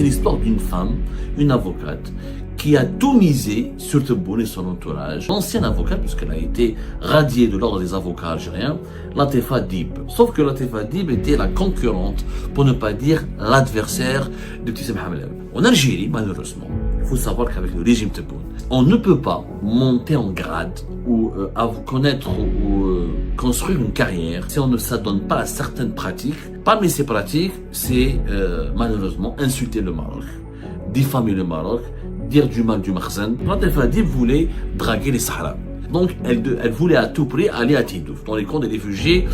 l'histoire d'une femme, une avocate, qui a tout misé sur Tebboune et son entourage. L'ancienne avocate, puisqu'elle a été radiée de l'ordre des avocats algériens, Latifa Dib. Sauf que Latifa Dib était la concurrente, pour ne pas dire l'adversaire de Ibtissam Hamlaoui. En Algérie, malheureusement, il faut savoir qu'avec le régime Tebboune, on ne peut pas monter en grade ou connaître ou construire une carrière si on ne s'adonne pas à certaines pratiques. Parmi ces pratiques, c'est malheureusement insulter le Maroc, diffamer le Maroc, dire du mal du Makhzen. Latifa Dib voulait draguer les Sahraouis. Donc, elle voulait à tout prix aller à Tindouf, dans les camps des réfugiés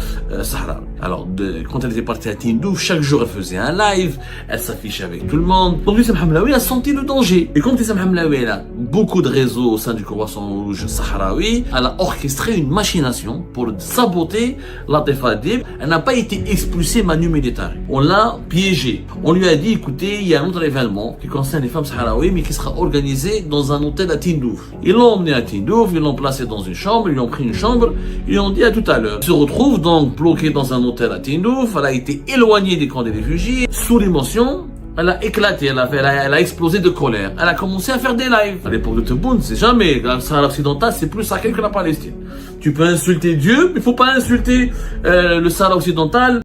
sahraouis. Alors, quand elle était partie à Tindouf, chaque jour, elle faisait un live, elle s'affichait avec tout le monde. Donc, Ibtissam Hamlaoui a senti le danger. Et comme Ibtissam Hamlaoui a beaucoup de réseaux au sein du Croissant Rouge sahraoui, elle a orchestré une machination pour saboter Latifa Dib. Elle n'a pas été expulsée manu militaire. On l'a piégée. On lui a dit, écoutez, il y a un autre événement qui concerne les femmes sahraouis, mais qui sera organisé dans un hôtel à Tindouf. Ils l'ont emmené à Tindouf, ils l'ont placé dans une chambre, ils lui ont pris une chambre, ils lui ont dit à tout à l'heure. Elle se retrouve donc bloquée dans un hôtel à Tindouf, elle a été éloignée des camps des réfugiés, sous l'émotion, elle a éclaté, elle a explosé de colère. Elle a commencé à faire des lives. À l'époque de Tebboune, c'est jamais, la Sahara occidentale, c'est plus sacré que la Palestine. Tu peux insulter Dieu, mais il faut pas insulter le Sahara occidental.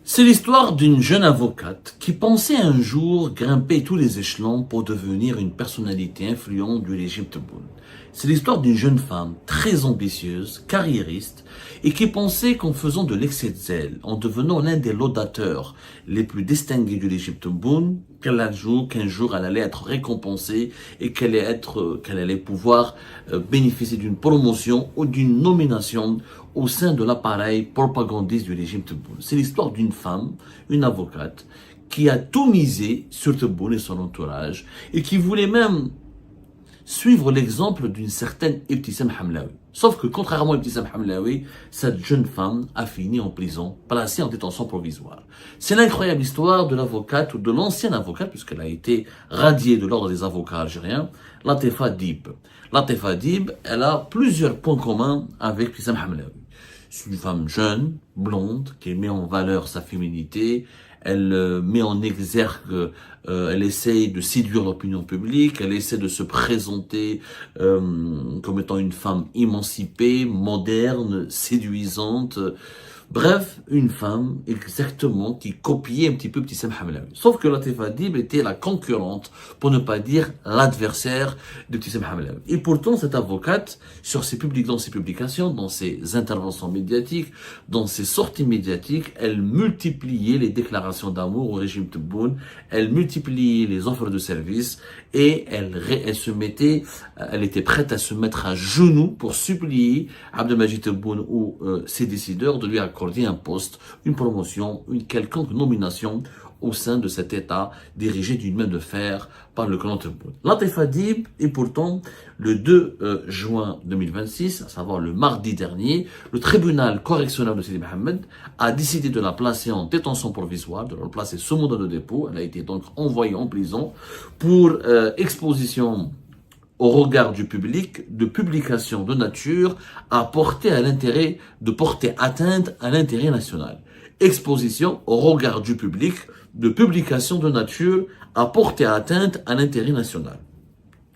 C'est l'histoire d'une jeune avocate qui pensait un jour grimper tous les échelons pour devenir une personnalité influente du régime Tebboune. C'est l'histoire d'une jeune femme très ambitieuse, carriériste, et qui pensait qu'en faisant de l'excès de zèle, en devenant l'un des laudateurs les plus distingués du régime Tebboune, qu'un jour elle allait être récompensée et qu'elle allait pouvoir bénéficier d'une promotion ou d'une nomination au sein de l'appareil propagandiste du régime Tebboune. C'est l'histoire d'une femme, une avocate, qui a tout misé sur Tebboune et son entourage et qui voulait même suivre l'exemple d'une certaine Ibtissam Hamlaoui. Sauf que contrairement à Ibtissam Hamlaoui, cette jeune femme a fini en prison, placée en détention provisoire. C'est l'incroyable histoire de l'avocate ou de l'ancienne avocate, puisqu'elle a été radiée de l'ordre des avocats algériens, Latifa Dib. Latifa Dib, elle a plusieurs points communs avec Ibtissam Hamlaoui. C'est une femme jeune, blonde, qui met en valeur sa féminité. Elle met en exergue, elle essaye de séduire l'opinion publique, elle essaie de se présenter comme étant une femme émancipée, moderne, séduisante. Bref, une femme exactement qui copiait un petit peu Ibtissam Hamlaoui. Sauf que Latifa Dib était la concurrente, pour ne pas dire l'adversaire d'Ibtissam Hamlaoui. Et pourtant, cette avocate, dans ses publications, dans ses interventions médiatiques, dans ses sorties médiatiques, elle multipliait les déclarations d'amour au régime Tebboune, elle multipliait les offres de services et elle était prête à se mettre à genoux pour supplier Abdelmadjid Tebboune ou ses décideurs de lui accorder un poste, une promotion, une quelconque nomination au sein de cet État dirigé d'une main de fer par le clan Tebboune. Latifa Dib est pourtant le 2 juin 2026, à savoir le mardi dernier, le tribunal correctionnel de Sidi Mohamed a décidé de la placer en détention provisoire, de la placer sous mandat de dépôt. Elle a été donc envoyée en prison pour exposition au regard du public de publication de nature à porter atteinte à l'intérêt national. Exposition au regard du public de publication de nature à porter atteinte à l'intérêt national.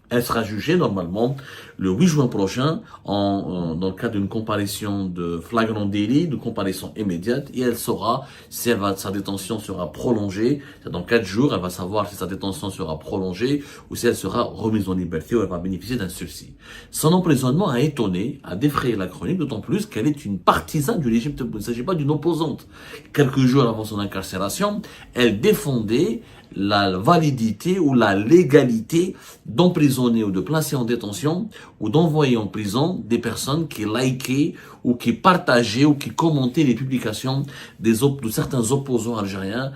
Elle sera jugée normalement le 8 juin prochain dans le cadre d'une comparution de flagrant délit, de comparution immédiate, et elle saura si sa détention sera prolongée. Dans 4 jours, elle va savoir si sa détention sera prolongée ou si elle sera remise en liberté ou elle va bénéficier d'un sursis. Son emprisonnement a étonné, a défrayé la chronique, d'autant plus qu'elle est une partisane du régime Tebboune. Il ne s'agit pas d'une opposante. Quelques jours avant son incarcération, elle défendait la validité ou la légalité d'emprisonner ou de placer en détention ou d'envoyer en prison des personnes qui likaient ou qui partageaient ou qui commentaient les publications de certains opposants algériens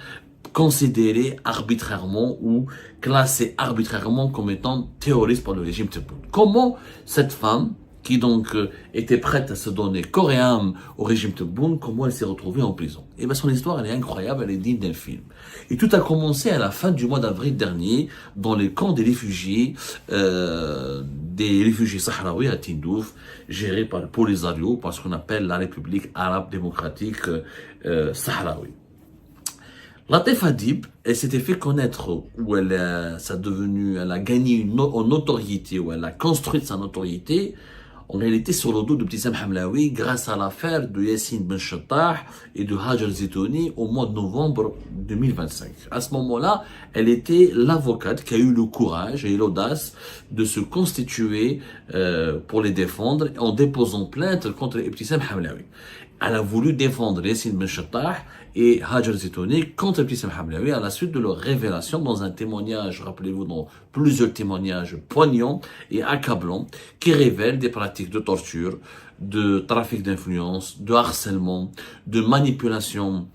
considérés arbitrairement ou classés arbitrairement comme étant terroristes par le régime Tebboune. Comment cette femme, qui donc était prête à se donner corps et âme au régime Tebboune, comment elle s'est retrouvée en prison? Et bien son histoire, elle est incroyable, elle est digne d'un film. Et tout a commencé à la fin du mois d'avril dernier, dans les camps des réfugiés sahraouis à Tindouf, gérés par le Polisario, par ce qu'on appelle la République arabe démocratique sahraoui. Latif Hadib, elle s'était fait connaître, où elle a gagné en notoriété, où elle a construit sa notoriété, en réalité sur le dos de Ibtissam Hamlaoui, grâce à l'affaire de Yassine Ben Chattah et de Hajar Zitouni au mois de novembre 2025. À ce moment-là, elle était l'avocate qui a eu le courage et l'audace de se constituer pour les défendre en déposant plainte contre Ibtissam Hamlaoui. Elle a voulu défendre Yassine Ben Chattah et Hajar Zitouni contre Ibtissam Hamlaoui à la suite de leur révélation dans un témoignage, rappelez-vous, dans plusieurs témoignages poignants et accablants qui révèlent des pratiques de torture, de trafic d'influence, de harcèlement, de manipulation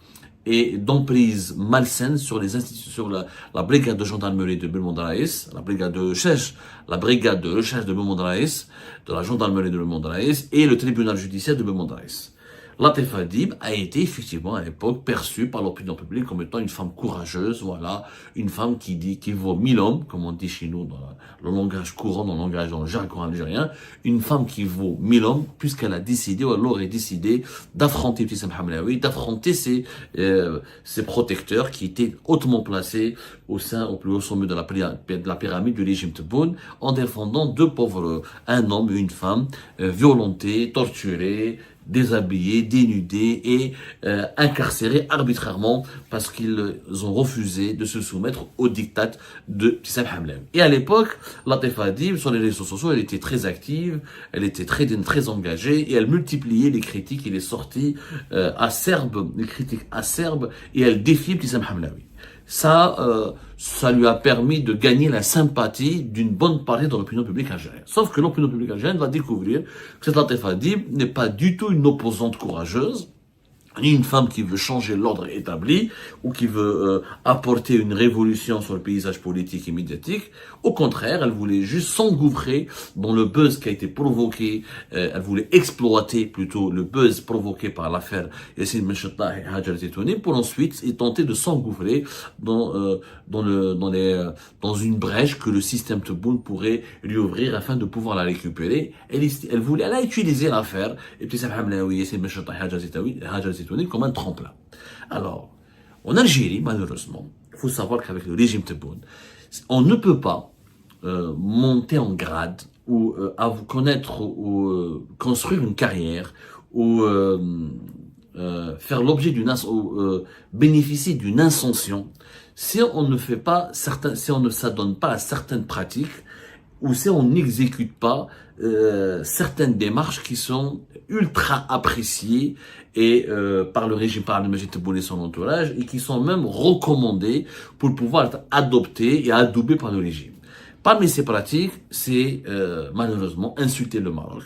et d'emprise malsaine sur les institutions, sur la brigade de gendarmerie de Belmondraïs, la brigade de recherche de Belmondraïs, de la gendarmerie de Belmondraïs et le tribunal judiciaire de Belmondraïs. Latif Hadib a été effectivement à l'époque perçue par l'opinion publique comme étant une femme courageuse, voilà, une femme qui vaut 1000 hommes, comme on dit chez nous dans le langage courant, dans le jargon algérien, une femme qui vaut 1000 hommes, puisqu'elle a décidé, ou elle aurait décidé d'affronter Ibtissam Hamlaoui, d'affronter ses protecteurs qui étaient hautement placés au plus haut sommet de la pyramide du régime Tebboune, en défendant deux pauvres, un homme et une femme, violentés, torturés, déshabillés, dénudés et incarcérés arbitrairement parce qu'ils ont refusé de se soumettre au diktat de Ibtissam Hamlaoui. Et à l'époque, Latif Hadib, sur les réseaux sociaux, elle était très active, elle était très engagée et elle multipliait les critiques et les sorties acerbes, les critiques acerbes, et elle défiait Ibtissam Hamlaoui. Ça lui a permis de gagner la sympathie d'une bonne partie de l'opinion publique algérienne. Sauf que l'opinion publique algérienne va découvrir que cette Latif Hadib n'est pas du tout une opposante courageuse, ni une femme qui veut changer l'ordre établi ou qui veut apporter une révolution sur le paysage politique et médiatique. Au contraire, elle voulait juste s'engouffrer dans le buzz qui a été provoqué, elle voulait exploiter plutôt le buzz provoqué par l'affaire Yassine Ben Chattah et Hajar Zitouni pour ensuite tenter de s'engouffrer dans une brèche que le système Tebboune pourrait lui ouvrir afin de pouvoir la récupérer. Elle a utilisé l'affaire Ibtissam Hamlaoui, Yassine Ben Chattah et Hajar Zitouni comme un tremplin. Alors, en Algérie, malheureusement, il faut savoir qu'avec le régime Tebboune, on ne peut pas monter en grade ou connaître ou construire une carrière ou faire l'objet bénéficier d'une ascension si on ne fait pas si on ne s'adonne pas à certaines pratiques ou si on n'exécute pas certaines démarches qui sont ultra appréciées et par le régime, par le Majid Tebboune et son entourage, et qui sont même recommandées pour pouvoir être adoptées et adoubées par le régime. Parmi ces pratiques, c'est malheureusement insulter le Maroc,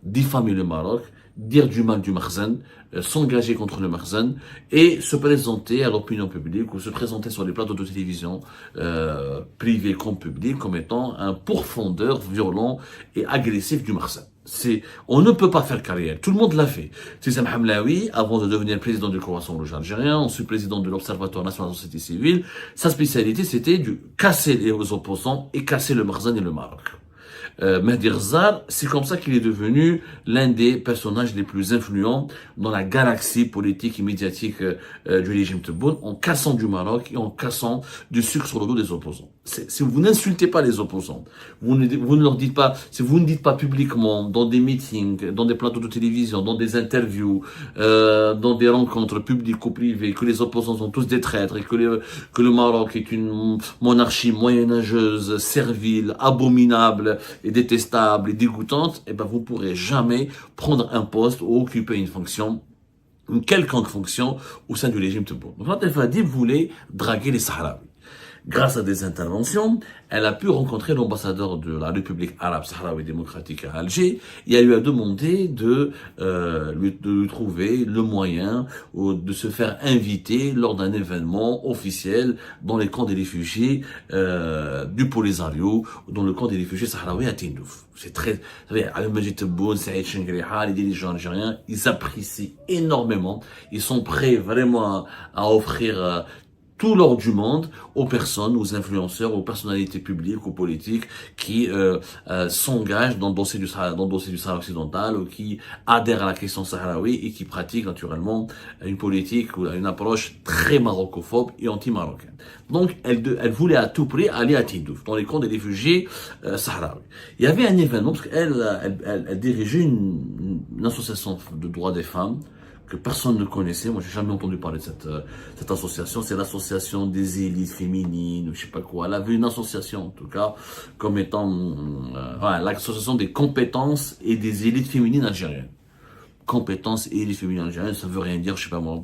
diffamer le Maroc, dire du mal du Makhzen, s'engager contre le Makhzen et se présenter à l'opinion publique ou se présenter sur les plateaux de télévision privés comme publics comme étant un pourfendeur violent et agressif du Makhzen. On ne peut pas faire carrière. Tout le monde l'a fait. Ibtissam Hamlaoui, avant de devenir président du Croissant Rouge algérien, ensuite président de l'Observatoire national de la société civile, sa spécialité c'était de casser les opposants et casser le Makhzen et le Maroc. Mehdi Ghzal, c'est comme ça qu'il est devenu l'un des personnages les plus influents dans la galaxie politique et médiatique du régime Tebboune, en cassant du Maroc et en cassant du sucre sur le dos des opposants. Si vous n'insultez pas les opposants, vous ne leur dites pas, si vous ne dites pas publiquement, dans des meetings, dans des plateaux de télévision, dans des interviews, dans des rencontres publiques ou privées, que les opposants sont tous des traîtres et que le Maroc est une monarchie moyenâgeuse, servile, abominable et détestable et dégoûtante, eh ben vous pourrez jamais prendre un poste ou occuper une quelconque fonction au sein du régime Tebboune. Donc Latif Hadib voulait draguer les Sahraouis. Grâce à des interventions, elle a pu rencontrer l'ambassadeur de la République arabe sahraoui démocratique à Alger et elle lui a demandé de lui trouver le moyen de se faire inviter lors d'un événement officiel dans les camps des réfugiés du Polisario, dans le camp des réfugiés sahraouis à Tindouf. C'est très, vous savez, Abdel Majid Tebboune, Saïd Chengriha, les dirigeants algériens, ils apprécient énormément, ils sont prêts vraiment à offrir tout l'or du monde aux personnes, aux influenceurs, aux personnalités publiques, aux politiques qui s'engagent dans le dossier du Sahara, occidental, ou qui adhèrent à la question sahraoui et qui pratiquent naturellement une politique ou une approche très maroccophobe et anti-marocaine. Donc, elle voulait à tout prix aller à Tindouf, dans les camps des réfugiés sahraouis. Il y avait un événement, parce qu'elle dirigeait une association de droits des femmes, que personne ne connaissait. Moi, j'ai jamais entendu parler de cette association. C'est l'association des élites féminines, ou je sais pas quoi. Elle avait une association, en tout cas, comme étant l'association des compétences et des élites féminines algériennes. Compétences et élites féminines algériennes, ça veut rien dire, je sais pas moi.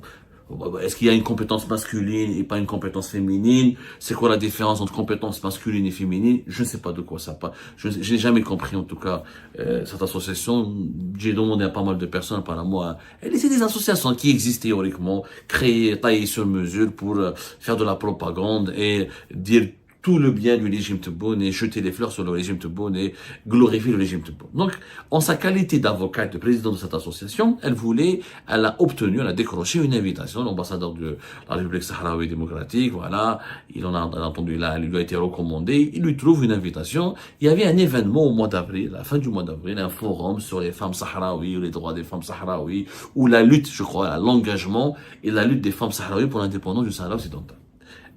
Est-ce qu'il y a une compétence masculine et pas une compétence féminine? C'est quoi la différence entre compétence masculine et féminine? Je ne sais pas de quoi ça parle. Je n'ai jamais compris en tout cas cette association. J'ai demandé à pas mal de personnes, apparemment, c'est des associations qui existent théoriquement, créées, taillées sur mesure pour faire de la propagande et dire tout le bien du régime Tebboune et jeter les fleurs sur le régime Tebboune et glorifier le régime Tebboune. Donc, en sa qualité d'avocate, de président de cette association, elle a obtenu, elle a décroché une invitation. L'ambassadeur de la République sahraoui démocratique, voilà, il en a entendu là, il lui a été recommandé, il lui trouve une invitation. Il y avait un événement au mois d'avril, à la fin du mois d'avril, un forum sur les femmes sahraouis ou les droits des femmes sahraouis, ou la lutte, je crois, l'engagement et la lutte des femmes sahraouis pour l'indépendance du Sahara occidental.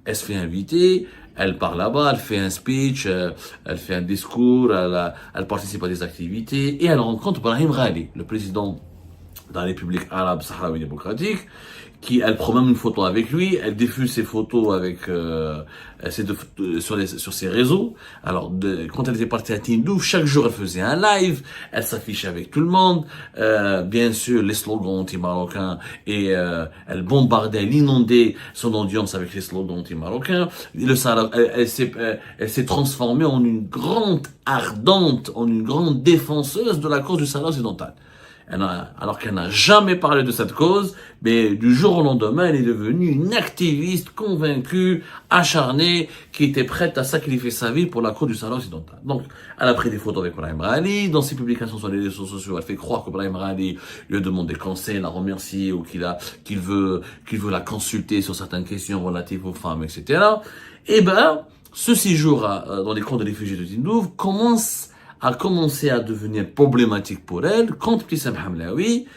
Elle se fait inviter, elle part là-bas, elle fait un speech, elle fait un discours, elle participe à des activités et elle rencontre Brahim Ghali, le président de la République arabe sahraoui démocratique, elle prend même une photo avec lui, elle diffuse ses photos avec sur ses réseaux. Alors quand elle était partie à Tindouf, chaque jour elle faisait un live, elle s'affichait avec tout le monde, bien sûr les slogans anti-marocains et elle bombardait, elle inondait son audience avec les slogans anti-marocains. Elle s'est transformée en une grande ardente, en une grande défenseuse de la cause du Sahara occidental. Alors qu'elle n'a jamais parlé de cette cause, mais du jour au lendemain, elle est devenue une activiste convaincue, acharnée, qui était prête à sacrifier sa vie pour la cause du Sahara occidental. Donc, elle a pris des photos avec Brahim Ghali, dans ses publications sur les réseaux sociaux, elle fait croire que Brahim Ghali lui a demandé conseil, l'a remercié, ou qu'il veut la consulter sur certaines questions relatives aux femmes, etc. Et ce séjour dans les camps de réfugiés de Tindouf a commencé à devenir problématique pour elle quand Ibtissam Hamlaoui,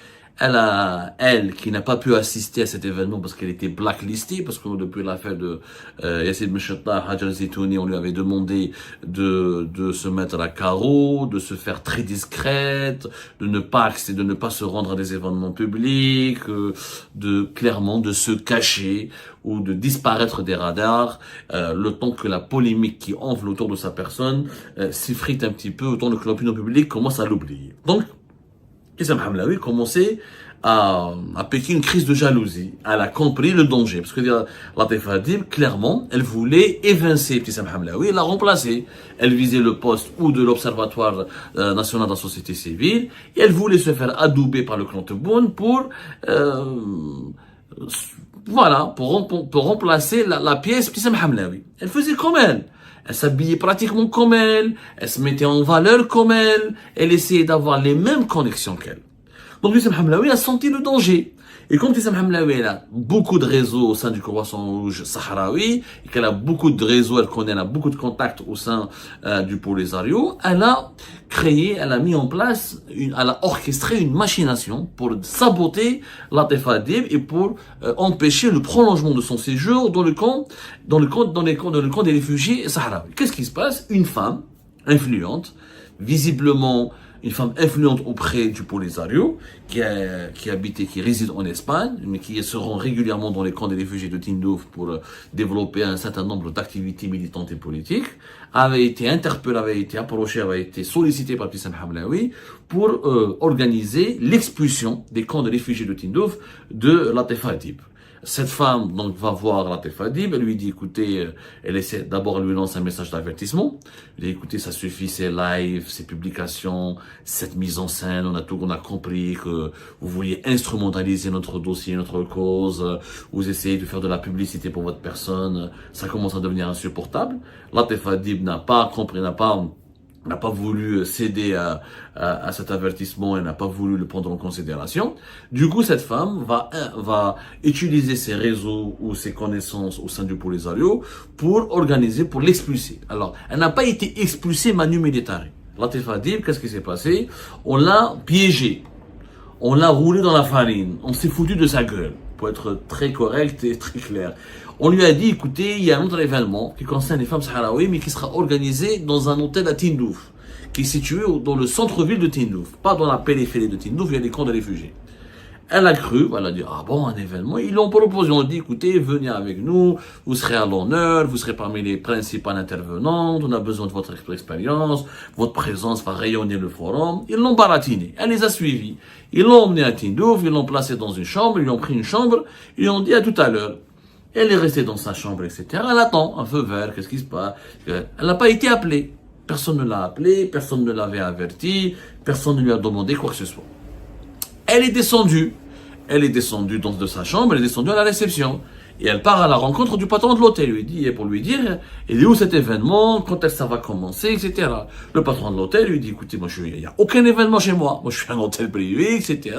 elle qui n'a pas pu assister à cet événement parce qu'elle était blacklistée, parce que depuis l'affaire de Yacine Mechattar, Hajar Zitouni, on lui avait demandé de se mettre à carreau, de se faire très discrète, de ne pas se rendre à des événements publics, clairement de se cacher ou de disparaître des radars, le temps que la polémique qui enfle autour de sa personne s'effrite un petit peu, autant que l'opinion publique commence à l'oublier. Donc, Ibtissam Hamlaoui commençait à piquer une crise de jalousie. Elle a compris le danger. Parce que Latif Hadib, clairement, elle voulait évincer Ibtissam Hamlaoui et la remplacer. Elle visait le poste ou de l'Observatoire national de la société civile et elle voulait se faire adouber par le clan Tebboune pour remplacer la pièce Ibtissam Hamlaoui. Elle faisait comme elle. Elle s'habillait pratiquement comme elle se mettait en valeur comme elle essayait d'avoir les mêmes connexions qu'elle. Donc Ibtissam Hamlaoui a senti le danger. Et comme Ibtissam Hamlaoui a beaucoup de réseaux au sein du Croissant Rouge sahraoui, et qu'elle a beaucoup de réseaux, elle a beaucoup de contacts au sein du Polisario, elle a mis en place, elle a orchestré une machination pour saboter Latif Hadib et pour empêcher le prolongement de son séjour dans le camp des réfugiés sahraouis. Qu'est-ce qui se passe? Une femme influente, visiblement une femme influente auprès du Polisario, qui réside en Espagne, mais qui se rend régulièrement dans les camps des réfugiés de Tindouf pour développer un certain nombre d'activités militantes et politiques, avait été interpellée, avait été approchée, avait été sollicitée par Ibtissam Hamlaoui pour organiser l'expulsion des camps de réfugiés de Tindouf de Latif Hadib. Cette femme donc va voir Latif Hadib, elle lui dit écoutez, elle essaie d'abord, elle lui lance un message d'avertissement. Elle dit écoutez, ça suffit ces lives, ces publications, cette mise en scène, on a compris que vous vouliez instrumentaliser notre dossier, notre cause, vous essayez de faire de la publicité pour votre personne, ça commence à devenir insupportable. Latif Hadib n'a pas compris, n'a pas n'a pas voulu céder à cet avertissement et n'a pas voulu le prendre en considération. Du coup, cette femme va utiliser ses réseaux ou ses connaissances au sein du Polisario pour organiser, pour l'expulser. Alors, elle n'a pas été expulsée manu militari. Latifa Dib, qu'est-ce qui s'est passé? On l'a piégée. On l'a roulé dans la farine. On s'est foutu de sa gueule, pour être très correct et très clair. On lui a dit, écoutez, il y a un autre événement qui concerne les femmes sahraouis, mais qui sera organisé dans un hôtel à Tindouf, qui est situé dans le centre-ville de Tindouf, pas dans la périphérie de Tindouf, il y a des camps de réfugiés. Elle a cru, elle a dit, ah bon, un événement. Ils l'ont proposé, on dit, écoutez, venez avec nous, vous serez à l'honneur, vous serez parmi les principales intervenantes, on a besoin de votre expérience, votre présence va rayonner le forum. Ils l'ont baratiné, elle les a suivis. Ils l'ont emmené à Tindouf, ils l'ont placé dans une chambre, ils lui ont pris une chambre, ils lui ont dit à tout à l'heure. Elle est restée dans sa chambre, etc. Elle attend un feu vert, qu'est-ce qui se passe? Elle n'a pas été appelée. Personne ne l'a appelée, personne ne l'avait avertie, personne ne lui a demandé quoi que ce soit. Elle est descendue de sa chambre, elle est descendue à la réception. Et elle part à la rencontre du patron de l'hôtel, pour lui dire, il est où cet événement, quand est-ce que ça va commencer, etc. Le patron de l'hôtel lui dit, écoutez, il n'y a aucun événement chez moi. Moi, je suis un hôtel privé, etc.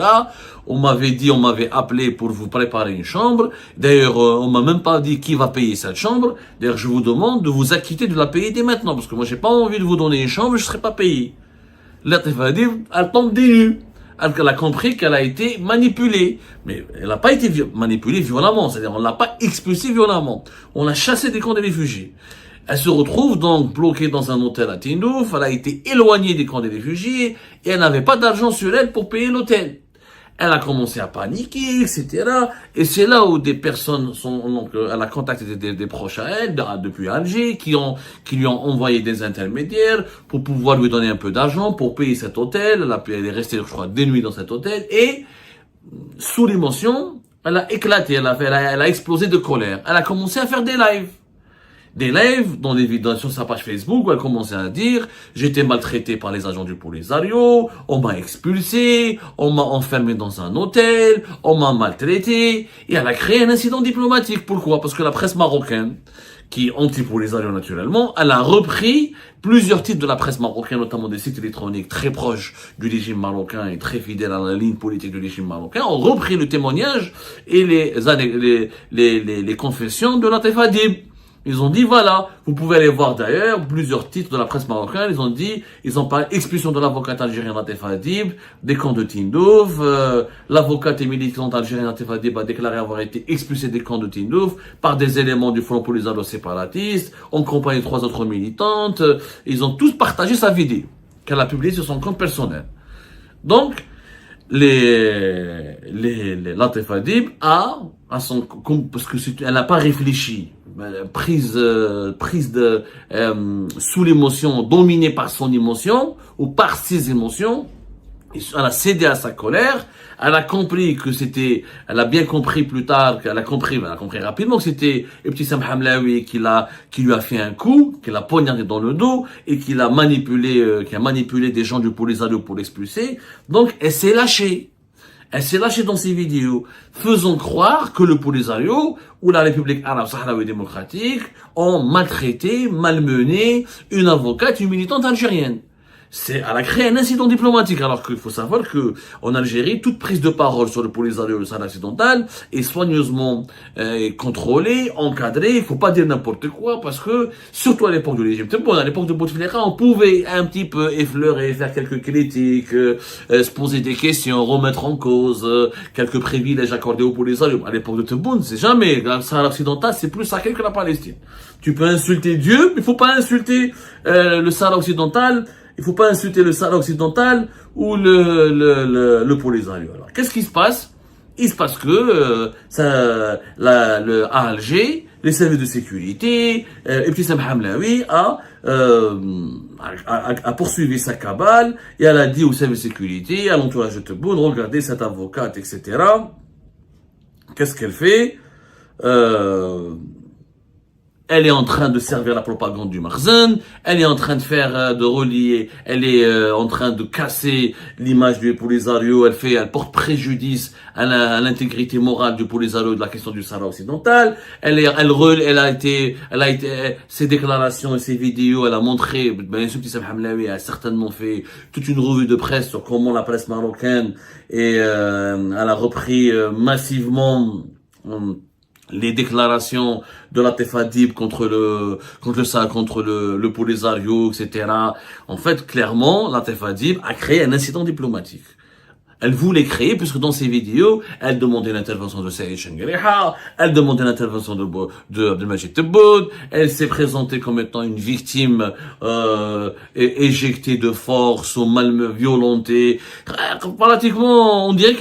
On m'avait appelé pour vous préparer une chambre. D'ailleurs, on m'a même pas dit qui va payer cette chambre. D'ailleurs, je vous demande de vous acquitter de la payer dès maintenant, parce que moi, j'ai pas envie de vous donner une chambre, je serai pas payé. Latifa Dib, elle tombe des nues. Elle a compris qu'elle a été manipulée. Mais elle n'a pas été manipulée violemment. C'est-à-dire, on ne l'a pas expulsée violemment. On l'a chassée des camps des réfugiés. Elle se retrouve donc bloquée dans un hôtel à Tindouf. Elle a été éloignée des camps des réfugiés. Et elle n'avait pas d'argent sur elle pour payer l'hôtel. Elle a commencé à paniquer, etc. Et c'est là où des personnes elle a contacté des proches à elle, depuis Alger, qui lui ont envoyé des intermédiaires pour pouvoir lui donner un peu d'argent pour payer cet hôtel. Elle est restée, je crois, des nuits dans cet hôtel. Et, sous l'émotion, elle a éclaté, elle a explosé de colère. Elle a commencé à faire des lives. Des lives dans des vidéos sur sa page Facebook où elle commençait à dire j'ai été maltraité par les agents du Polisario, on m'a expulsé, on m'a enfermé dans un hôtel, on m'a maltraité, et elle a créé un incident diplomatique. Pourquoi? Parce que la presse marocaine, qui est anti-Polisario naturellement, elle a repris plusieurs titres de la presse marocaine, notamment des sites électroniques très proches du régime marocain et très fidèles à la ligne politique du régime marocain, ont repris le témoignage et les confessions de Latifa Dib. Ils ont dit, voilà, vous pouvez aller voir d'ailleurs plusieurs titres de la presse marocaine. Ils ont parlé expulsion de l'avocate algérienne Latifa Dib, des camps de Tindouf. L'avocate et militante algérienne Latifa Dib a déclaré avoir été expulsée des camps de Tindouf par des éléments du Front Polisario séparatiste, en compagnie de 3 autres militantes. Ils ont tous partagé sa vidéo, qu'elle a publiée sur son compte personnel. Donc, Latifa Dib parce que elle n'a pas réfléchi, sous l'émotion, dominée par son émotion ou par ses émotions, elle a cédé à sa colère. Elle a compris elle a bien compris plus tard, elle a compris rapidement que c'était Ibtissam Hamlaoui qui lui a fait un coup, qui l'a poignardé dans le dos et qui a manipulé des gens du Polisario pour l'expulser. Donc, elle s'est lâchée. Elle s'est lâchée dans ses vidéos, faisant croire que le Polisario ou la République arabe sahraoui démocratique ont maltraité, malmené une avocate, une militante algérienne. Elle a créé un incident diplomatique, alors qu'il faut savoir que en Algérie, toute prise de parole sur le Polisario et le Sahara occidental est soigneusement contrôlée, encadrée. Il faut pas dire n'importe quoi, parce que, surtout à l'époque de l'Égypte, à l'époque de Bouteflika, on pouvait un petit peu effleurer, faire quelques critiques, se poser des questions, remettre en cause quelques privilèges accordés au Polisario. À l'époque de Tebboune, c'est jamais. Le Sahara occidental, c'est plus sacré que la Palestine. Tu peux insulter Dieu, mais il faut pas insulter le Sahara occidental. Il faut pas insulter le Sahara occidental ou le Polisario. Alors, qu'est-ce qui se passe? Il se passe que à Alger, les services de sécurité, Ibtissam Hamlaoui a poursuivi sa cabale et elle a dit aux services de sécurité, à l'entourage de Tebboune, regardez cette avocate, etc. Qu'est-ce qu'elle fait? elle est en train de servir la propagande du Marzen, elle est en train de faire, de relier, elle est en train de casser l'image du Polisario, elle porte préjudice à l'intégrité morale du Polisario de la question du Sahara occidental, ses déclarations et ses vidéos, elle a montré, bien sûr, Ibtissam Hamlaoui a certainement fait toute une revue de presse sur comment la presse marocaine elle a repris massivement les déclarations de la Tefadib contre le Polisario, etc. En fait, clairement, la Tefadib a créé un incident diplomatique. Elle voulait créer, puisque dans ses vidéos, elle demandait l'intervention de Saïd Chengriha, elle demandait l'intervention de Abdelmajid Tebboune, elle s'est présentée comme étant une victime éjectée de force ou mal violentée. Pratiquement, on dirait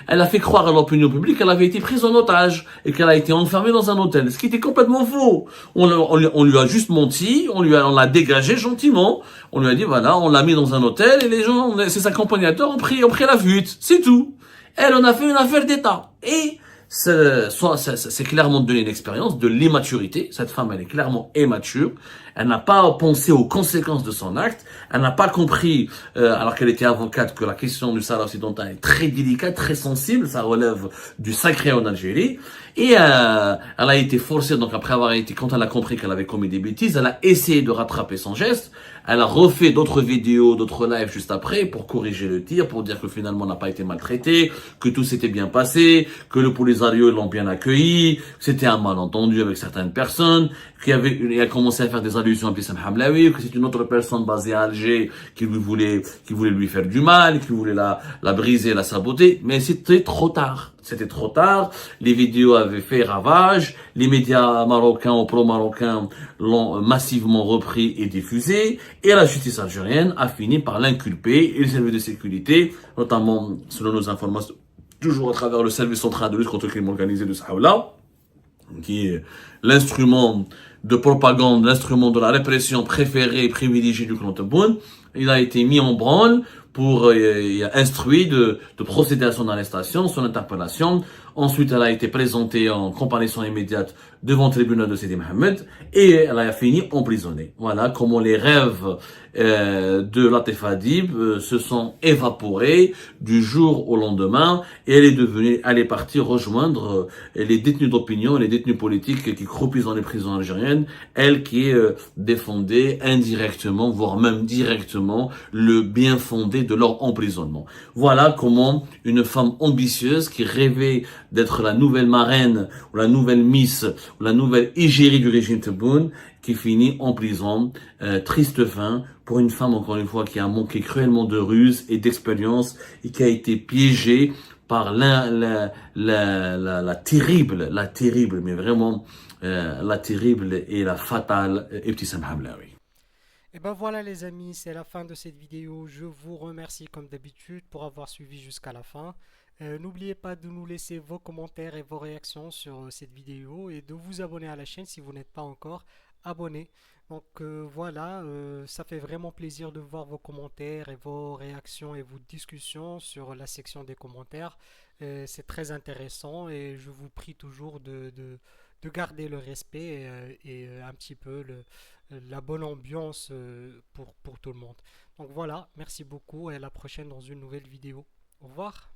elle a fait croire à l'opinion publique qu'elle avait été prise en otage et qu'elle a été enfermée dans un hôtel, ce qui était complètement faux. On lui a juste menti, on l'a dégagé gentiment, on lui a dit voilà, on l'a mis dans un hôtel et les gens, ses accompagnateurs ont pris la fuite, c'est tout. Elle en a fait une affaire d'État. Et c'est clairement donné une expérience de l'immaturité. Cette femme, elle est clairement immature. Elle n'a pas pensé aux conséquences de son acte. Elle n'a pas compris, alors qu'elle était avocate, que la question du Sahara occidental est très délicate, très sensible. Ça relève du sacré en Algérie. Et elle a été forcée, donc après avoir été, quand elle a compris qu'elle avait commis des bêtises, elle a essayé de rattraper son geste. Elle a refait d'autres vidéos, d'autres lives juste après pour corriger le tir, pour dire que finalement on n'a pas été maltraité, que tout s'était bien passé, que le Polisario l'ont bien accueilli, que c'était un malentendu avec certaines personnes, il a commencé à faire des allusions à Ibtissam Hamlaoui, que c'est une autre personne basée à Alger qui voulait lui faire du mal, qui voulait la briser, la saboter, mais c'était trop tard. C'était trop tard, les vidéos avaient fait ravage, les médias marocains ou pro-marocains l'ont massivement repris et diffusé, et la justice algérienne a fini par l'inculper, et les services de sécurité, notamment selon nos informations, toujours à travers le service central de lutte contre le crime organisé de Saoula, qui est l'instrument de propagande, l'instrument de la répression préféré et privilégié du clan Tebboune, il a été mis en branle pour instruit de procéder à son arrestation, son interpellation. Ensuite, elle a été présentée en comparaison immédiate devant le tribunal de Sidi Mohamed et elle a fini emprisonnée. Voilà comment les rêves de la Tefadib se sont évaporés du jour au lendemain et elle est partie rejoindre les détenus d'opinion, les détenus politiques qui croupissent dans les prisons algériennes, elle qui défendait indirectement, voire même directement, le bien fondé de leur emprisonnement. Voilà comment une femme ambitieuse qui rêvait d'être la nouvelle marraine ou la nouvelle Miss ou la nouvelle égérie du régime Tebboune qui finit en prison, triste fin pour une femme encore une fois qui a manqué cruellement de ruse et d'expérience et qui a été piégée par la terrible, mais vraiment la terrible et la fatale Ibtissam Hamlaoui. Et ben voilà les amis, c'est la fin de cette vidéo. Je vous remercie comme d'habitude pour avoir suivi jusqu'à la fin. N'oubliez pas de nous laisser vos commentaires et vos réactions sur cette vidéo et de vous abonner à la chaîne si vous n'êtes pas encore abonné. Donc voilà, ça fait vraiment plaisir de voir vos commentaires et vos réactions et vos discussions sur la section des commentaires. C'est très intéressant et je vous prie toujours de garder le respect et un petit peu la bonne ambiance pour tout le monde. Donc voilà, merci beaucoup et à la prochaine dans une nouvelle vidéo. Au revoir.